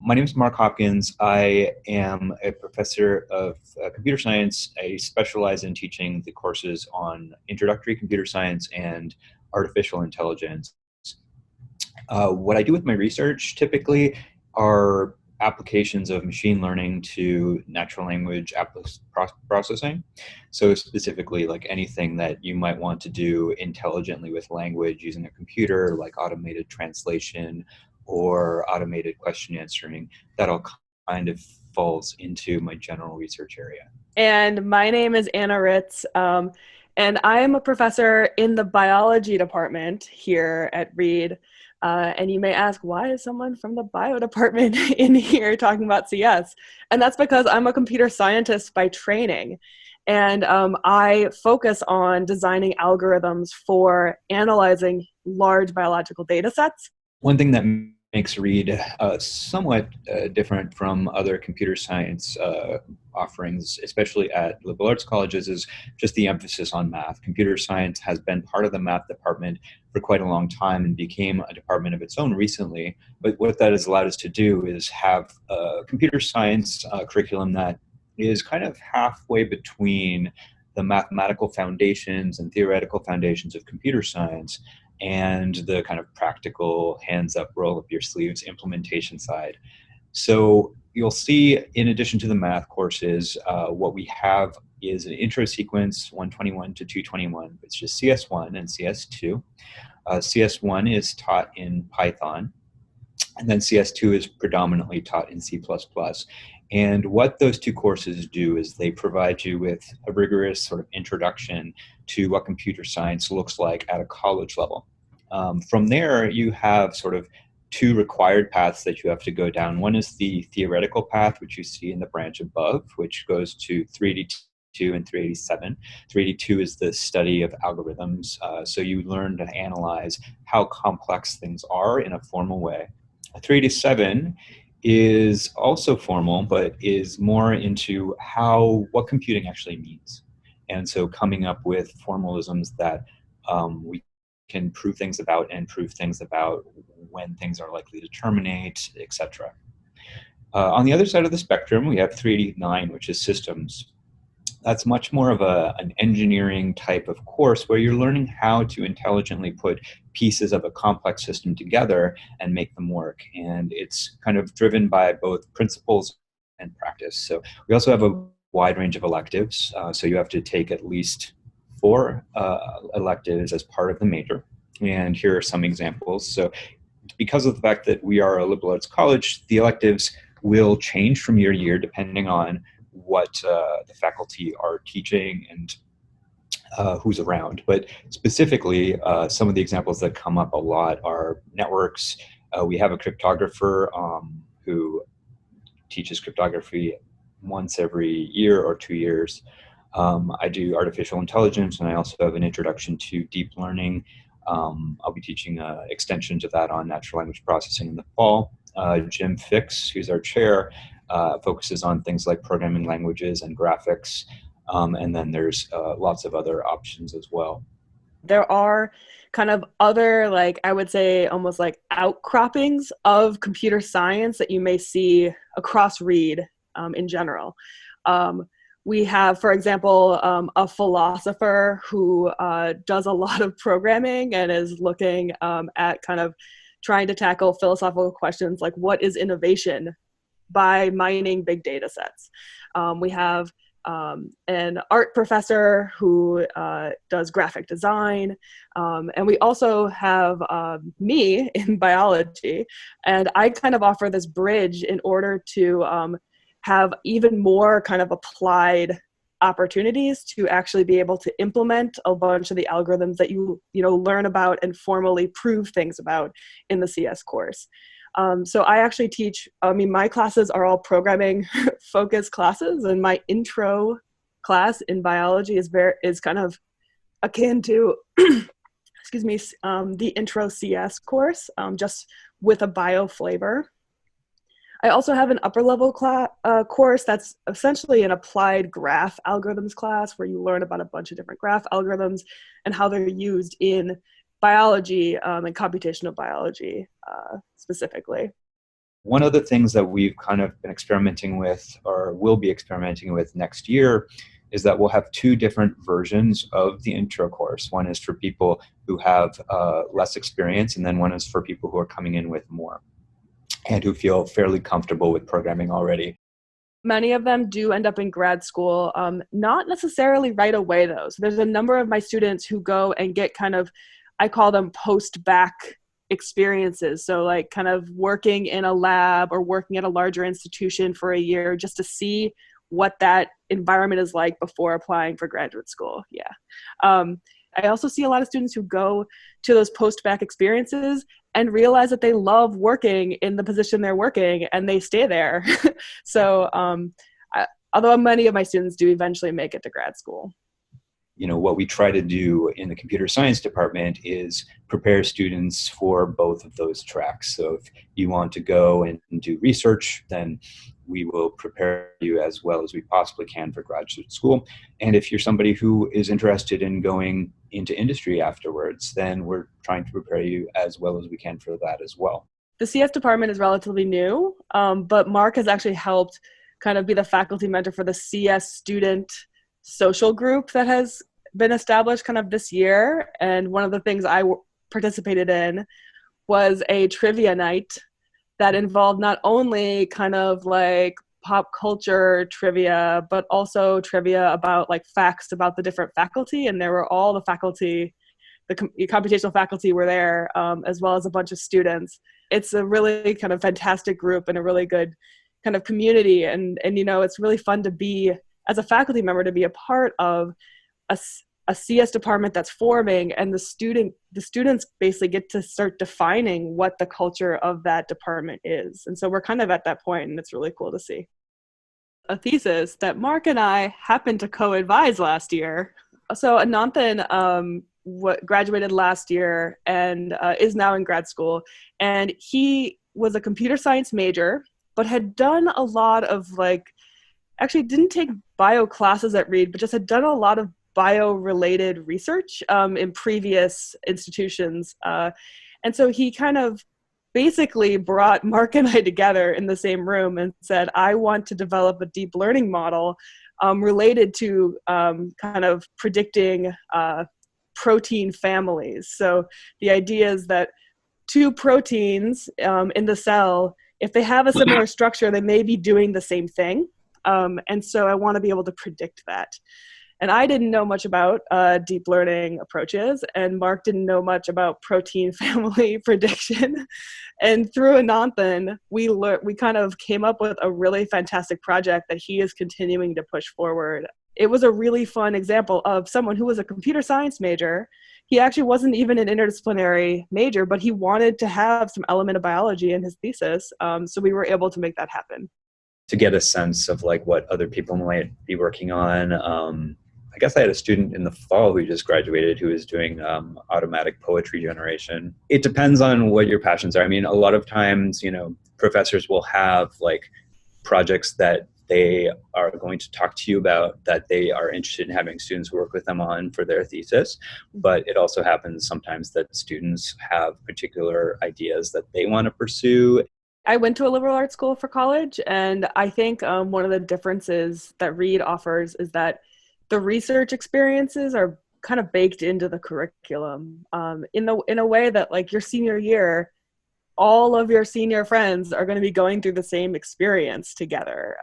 My name is Mark Hopkins. I am a professor of computer science. I specialize in teaching the courses on introductory computer science and artificial intelligence. What I do with my research typically are applications of machine learning to natural language processing. So specifically, like anything that you might want to do intelligently with language using a computer, like automated translation or automated question answering, that all kind of falls into my general research area. And my name is Anna Ritz, and I am a professor in the biology department here at Reed. And you may ask, why is someone from the bio department in here talking about CS? And that's because I'm a computer scientist by training. And I focus on designing algorithms for analyzing large biological data sets. One thing that makes Reed somewhat different from other computer science offerings, especially at liberal arts colleges, is just the emphasis on math. Computer science has been part of the math department for quite a long time and became a department of its own recently. But what that has allowed us to do is have a computer science curriculum that is kind of halfway between the mathematical foundations and theoretical foundations of computer science and the kind of practical hands up, roll up your sleeves implementation side. So you'll see, in addition to the math courses, what we have is an intro sequence 121 to 221. It's just CS1 and CS2. CS1 is taught in Python, and then CS2 is predominantly taught in C++. And what those two courses do is they provide you with a rigorous sort of introduction to what computer science looks like at a college level. From there, you have sort of two required paths that you have to go down. One is the theoretical path, which you see in the branch above, which goes to 382 and 387. 382 is the study of algorithms. So you learn to analyze how complex things are in a formal way. 387 is also formal, but is more into what computing actually means. And so coming up with formalisms that we can prove things about and prove things about when things are likely to terminate, etc. On the other side of the spectrum, we have 389, which is systems. That's much more of an engineering type of course where you're learning how to intelligently put pieces of a complex system together and make them work. And it's kind of driven by both principles and practice. So we also have a wide range of electives. So you have to take at least 4 electives as part of the major. And here are some examples. So because of the fact that we are a liberal arts college, the electives will change from year to year depending on what the faculty are teaching and who's around. But specifically, some of the examples that come up a lot are networks. We have a cryptographer who teaches cryptography once every year or 2 years. I do artificial intelligence, and I also have an introduction to deep learning. I'll be teaching an extension to that on natural language processing in the fall. Jim Fix, who's our chair, focuses on things like programming languages and graphics. And then there's lots of other options as well. There are kind of other, like, I would say almost like outcroppings of computer science that you may see across Reed in general. We have, for example, a philosopher who does a lot of programming and is looking at kind of trying to tackle philosophical questions like what is innovation by mining big data sets. We have an art professor who does graphic design. And we also have me in biology. And I kind of offer this bridge in order to have even more kind of applied opportunities to actually be able to implement a bunch of the algorithms that you learn about and formally prove things about in the CS course. So I actually teach, my classes are all programming focused classes, and my intro class in biology is kind of akin to, excuse me, the intro CS course, just with a bio flavor. I also have an upper level course that's essentially an applied graph algorithms class where you learn about a bunch of different graph algorithms and how they're used in biology and computational biology specifically. One of the things that we've kind of been experimenting with, or will be experimenting with next year, is that we'll have two different versions of the intro course. One is for people who have less experience, and then one is for people who are coming in with more and who feel fairly comfortable with programming already. Many of them do end up in grad school, not necessarily right away though. So there's a number of my students who go and get kind of, I call them post-bac experiences. So like kind of working in a lab or working at a larger institution for a year just to see what that environment is like before applying for graduate school. Yeah. I also see a lot of students who go to those post-bac experiences and realize that they love working in the position they're working and they stay there. So although many of my students do eventually make it to grad school. What we try to do in the computer science department is prepare students for both of those tracks. So if you want to go and do research, then we will prepare you as well as we possibly can for graduate school. And if you're somebody who is interested in going into industry afterwards, then we're trying to prepare you as well as we can for that as well. The CS department is relatively new, but Mark has actually helped kind of be the faculty mentor for the CS student social group that has been established kind of this year. And one of the things I participated in was a trivia night that involved not only kind of like pop culture trivia, but also trivia about like facts about the different faculty. And there were all the faculty, the computational faculty were there, as well as a bunch of students. It's a really kind of fantastic group and a really good kind of community. And it's really fun to be, as a faculty member, to be a part of a CS department that's forming, and the students basically get to start defining what the culture of that department is. And so we're kind of at that point, and it's really cool to see. A thesis that Mark and I happened to co-advise last year. So Ananthan graduated last year and is now in grad school, and he was a computer science major, but had done a lot of actually didn't take bio classes at Reed, but just had done a lot of bio-related research in previous institutions. And so he kind of basically brought Mark and I together in the same room and said, I want to develop a deep learning model related to kind of predicting protein families. So the idea is that two proteins in the cell, if they have a similar structure, they may be doing the same thing. And so I want to be able to predict that. And I didn't know much about deep learning approaches, and Mark didn't know much about protein family prediction. And through Ananthan, we kind of came up with a really fantastic project that he is continuing to push forward. It was a really fun example of someone who was a computer science major. He actually wasn't even an interdisciplinary major, but he wanted to have some element of biology in his thesis. So we were able to make that happen. To get a sense of what other people might be working on, I guess I had a student in the fall who just graduated who is doing automatic poetry generation. It depends on what your passions are. I mean, a lot of times, professors will have projects that they are going to talk to you about that they are interested in having students work with them on for their thesis. But it also happens sometimes that students have particular ideas that they want to pursue. I went to a liberal arts school for college, and I think one of the differences that Reed offers is that the research experiences are kind of baked into the curriculum in a way that your senior year, all of your senior friends are going to be going through the same experience together.